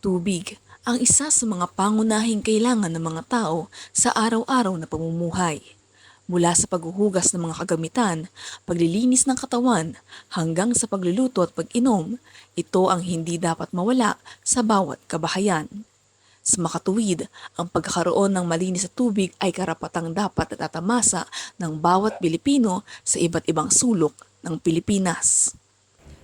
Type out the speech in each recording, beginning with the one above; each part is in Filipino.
Tubig ang isa sa mga pangunahing kailangan ng mga tao sa araw-araw na pamumuhay. Mula sa paghuhugas ng mga kagamitan, paglilinis ng katawan, hanggang sa pagluluto at pag-inom, ito ang hindi dapat mawala sa bawat kabahayan. Sa makatuwid, ang pagkakaroon ng malinis na tubig ay karapatang dapat natatamasa ng bawat Pilipino sa iba't ibang sulok ng Pilipinas.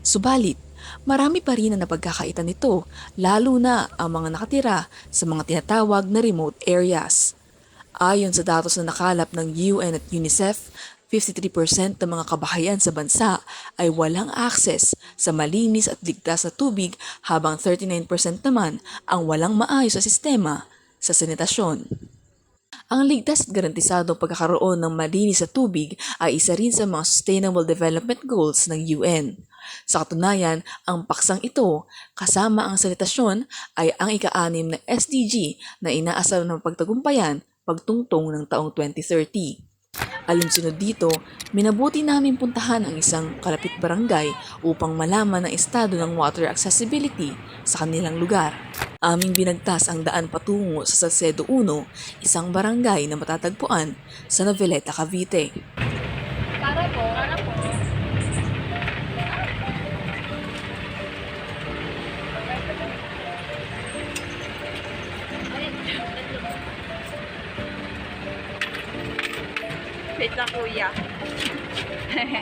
Subalit, marami pa rin ang napagkakaitan nito, lalo na ang mga nakatira sa mga tinatawag na remote areas. Ayon sa datos na nakalap ng UN at UNICEF, 53% ng mga kabahayan sa bansa ay walang access sa malinis at ligtas na tubig habang 39% naman ang walang maayos na sistema sa sanitasyon. Ang ligtas at garantisadong pagkakaroon ng malinis na tubig ay isa rin sa mga Sustainable Development Goals ng UN. Sa katunayan, ang paksang ito, kasama ang sanitasyon, ay ang ika-6 na SDG na inaasal ng pagtagumpayan pagtungtong ng taong 2030. Alinsunod dito, minabuti namin puntahan ang isang kalapit barangay upang malaman ang estado ng water accessibility sa kanilang lugar. Aming binagtas ang daan patungo sa Salcedo 1, isang barangay na matatagpuan sa Noveleta, Cavite. Para po. Wait lang, kuya.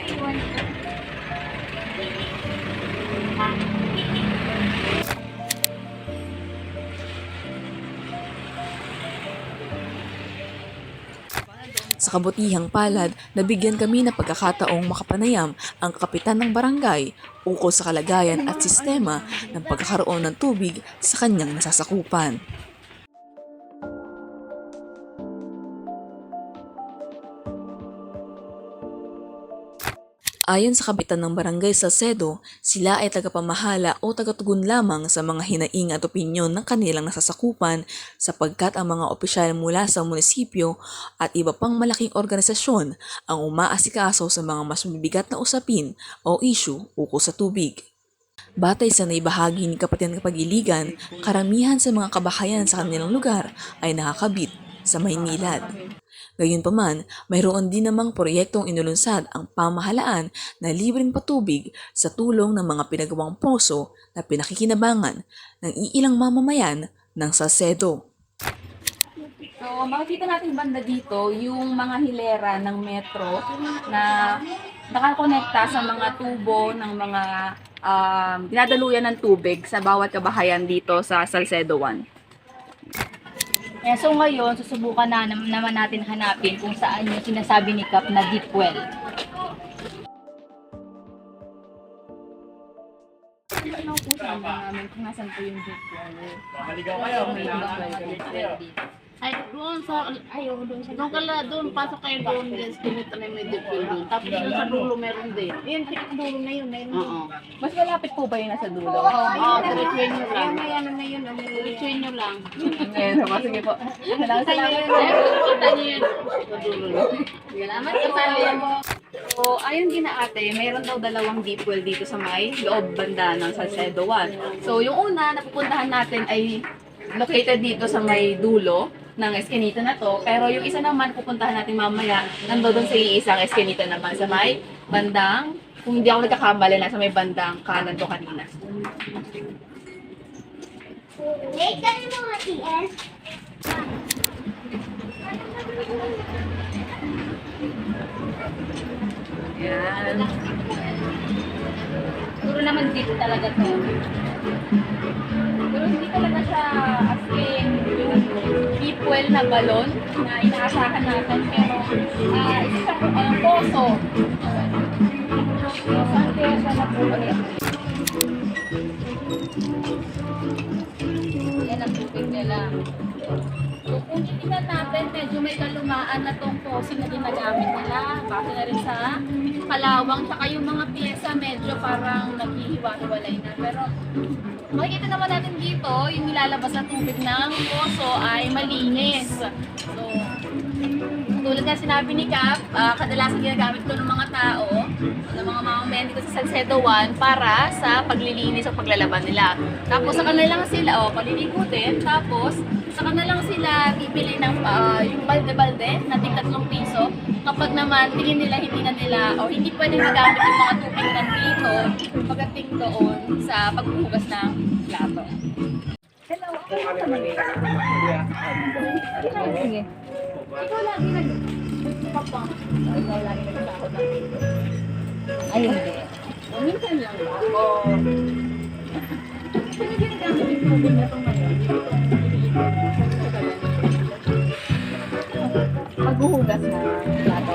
Iwan ko. Sa kabutihang palad, nabigyan kami ng pagkakataong makapanayam ang kapitan ng barangay ukol sa kalagayan at sistema ng pagkakaroon ng tubig sa kanyang nasasakupan. Ayon sa kapitan ng barangay Salcedo, sila ay tagapamahala o tagatugon lamang sa mga hinaing at opinyon ng kanilang nasasakupan sapagkat ang mga opisyal mula sa munisipyo at iba pang malaking organisasyon ang umaasikaso sa mga mas mabibigat na usapin o issue ukol sa tubig. Batay sa naibahagi ni Kapitan Kapag-iligan, karamihan sa mga kabahayan sa kanilang lugar ay nakakabit sa Maynilad. Gayunpaman, mayroon din namang proyektong inulunsad ang pamahalaan na libreng patubig sa tulong ng mga pinagawang poso na pinakikinabangan ng iilang mamamayan ng Salcedo. So, makikita natin banda dito yung mga hilera ng metro na nakakonekta sa mga tubo ng mga dinadaluyan ng tubig sa bawat kabahayan dito sa Salcedo 1. So ngayon, susubukan naman natin hanapin kung saan yung sinasabi ni Kap na deep well. Ano po sabi namin kung nasan po yung deep well? Maligaw kayo. May deep well dito. Ay, doon doon, pasok kayo doon, yes, kinita na may deep well doon. Tapos doon sa dulo meron din. Yun, dulo na yun. Oo. Mas malapit po ba yun nasa dulo? Diretsuhin nyo lang. May ano na yun. Diretsuhin nyo lang. Ngayon, sige po. Salamat. Kita nyo yun. Sa dulo lang. Salamat sa pala. So, ayon din na ate, mayroon daw dalawang deep well dito sa may loob banda ng Salcedo 1. So, yung una na pupuntahan natin ay located dito sa may dulo ng eskinita na to. Pero yung isa naman pupuntahan natin mamaya, nandoon sa iisang eskinita naman sa may bandang, kung hindi ako nagkakamali, na sa may bandang kanan ko kanina. Wait, kami mga TS. Yan. Puro naman deep talaga to. Pero hindi talaga siya as in deep well na balon na inaasahan natin. Pero isa siyang poso. Saan kaya siya napulit? Yan ang tubig nila. So kung titignan natin, medyo may kalumaan na tong poso na ginagamit nila. Base na rin sa kalawang, saka yung mga pyesa medyo parang naghihiwa-hiwalay na. Pero makikita naman natin dito, yung nilalabas na tubig ng poso ay malinis. So, tulad nga sinabi ni Cap, kadalasan ginagamit ko ng mga tao, ng mga mamamayan dito sa Salcedo 1 para sa paglilinis o paglalaban nila. Tapos sa kanila lang sila, paliligo din. Tapos sa kanila lang sila bibili ng yung balde-balde na tig 3 piso. Kapag naman tingin nila hindi na nila o hindi pwedeng magamit yung mga tubig nandito pagdating doon sa paghuhugas ng plato. Hello, ako naman sige. Ikaw lagi nag-kapang. Ikaw lagi nag-kapang. Ay, hindi. O, minsan lang ba? O, sino ginagamit yung tubig na itong ngayon? Paghuhugas na plato?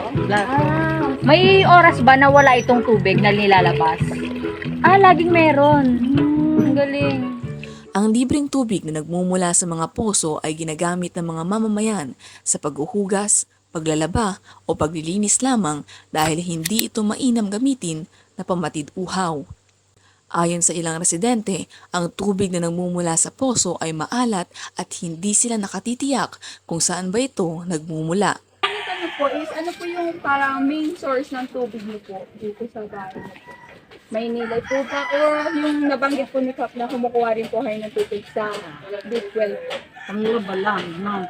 May oras ba na wala itong tubig na nilalabas? Laging meron. Ang galing. Ang libreng tubig na nagmumula sa mga poso ay ginagamit ng mga mamamayan sa paghuhugas, paglalaba o paglilinis lamang dahil hindi ito mainam gamitin na pamatid-uhaw. Ayon sa ilang residente, ang tubig na nagmumula sa poso ay maalat at hindi sila nakatitiyak kung saan ba ito nagmumula. Ano po is, ano po yung parang main source ng tubig niyo po dito sa bahay niyo po? May nilay po ba o yung nabanggit po ni Kap na kumukuha rin po kayo ng tubig sa deep well po? Panglaba lang, no?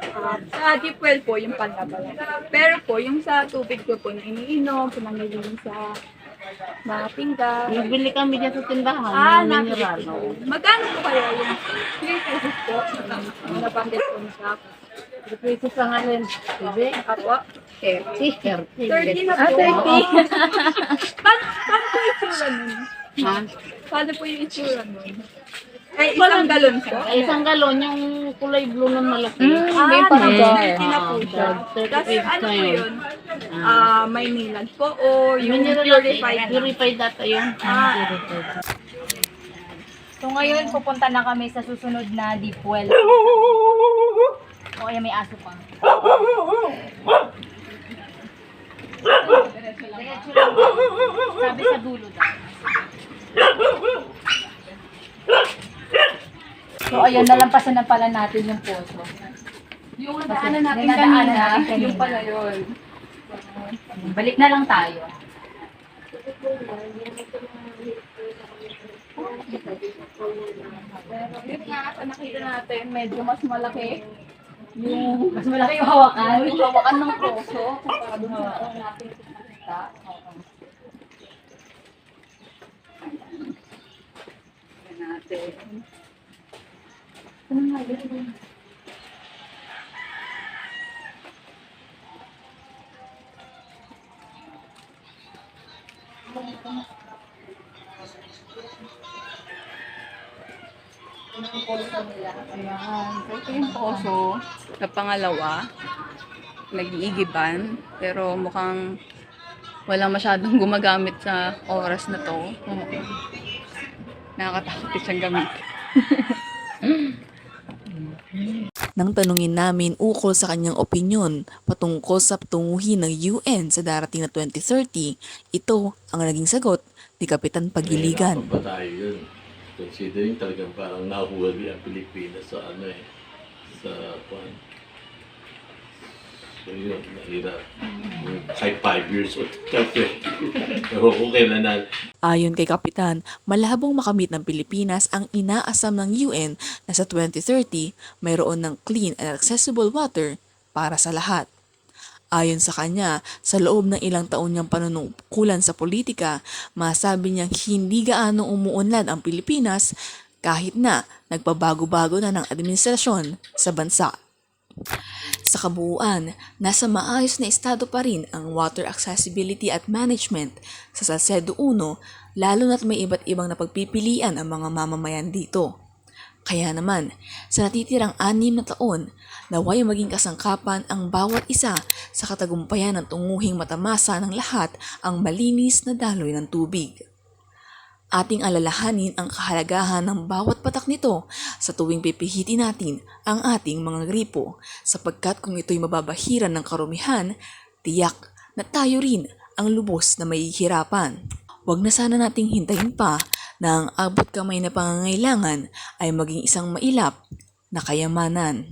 Sa deep well po, yung panlaba lang. Pero po, yung sa tubig ko po na iniinom, pinangilinom sa mga pinggan. Nagbili kami dyan sa tindahan, ng mineral. Napili po. Magkano po kaya yung 3 pesos po? Nabanggit po ni Kap. Dito sa ngayon, sabi, Apo? 30. 30. 30 na po. 30. Paano po yung itsura nun? Ha? Paano po yung itsura nun? Ay, isang galon po? Ay, isang galon, yung kulay blue ng malaki. May parang jar. 30 na po siya. 30 Tapos pesos ano na po yun. yun? May nilag po o yung Mineral purified na? Purified data yun. Purified. So ngayon, pupunta na kami sa susunod na deep well. O, ayan, may aso pa. Diretso lang. Sabi sa dulo daw. So, ayun, nalampasan na pala natin yung poso. Yung nadaanan natin Yung nadaanan kanina, natin kanina. yung pala yun. Balik na lang tayo. Pero yun nga, sa nakita natin, medyo mas malaki Mas malaki yung hawakan. yung hawakan ng proso kumpara doon sa natin kita. Tignan natin. Ano nga yun? Ayan. So, ito yung poso na pangalawa. Nag-iigiban. Pero mukhang wala masyadong gumagamit sa oras na to. Nakakatakot din siyang gamitin. Nang tanungin namin ukol sa kanyang opinyon patungkol sa patunguhin ng UN sa darating na 2030, ito ang naging sagot ni Kapitan Pagiligan. Nahihirapan pa tayo yun. Considering talagang parang nahuwagi ang Pilipinas sa sa kwan. So yun, nahirap. Kahit 5 years old. Pero okay na na. Ayon kay Kapitan, malabong makamit ng Pilipinas ang inaasam ng UN na sa 2030 mayroon ng clean and accessible water para sa lahat. Ayon sa kanya, sa loob ng ilang taon niyang panunungkulan sa politika, masabi niyang hindi gaano umuunlad ang Pilipinas kahit na nagpabago-bago na ng administrasyon sa bansa. Sa kabuuan, nasa maayos na estado pa rin ang water accessibility at management sa Salcedo 1, lalo na't may iba't ibang napagpipilian ang mga mamamayan dito. Kaya naman, sa natitirang 6 na taon, naway maging kasangkapan ang bawat isa sa katagumpayan ng tunguhing matamasa ng lahat ang malinis na daloy ng tubig. Ating alalahanin ang kahalagahan ng bawat patak nito sa tuwing pipihitin natin ang ating mga gripo sapagkat kung ito'y mababahiran ng karumihan, tiyak na tayo rin ang lubos na mahihirapan. Huwag na sana nating hintayin pa na ang abot kamay na pangangailangan ay maging isang mailap na kayamanan.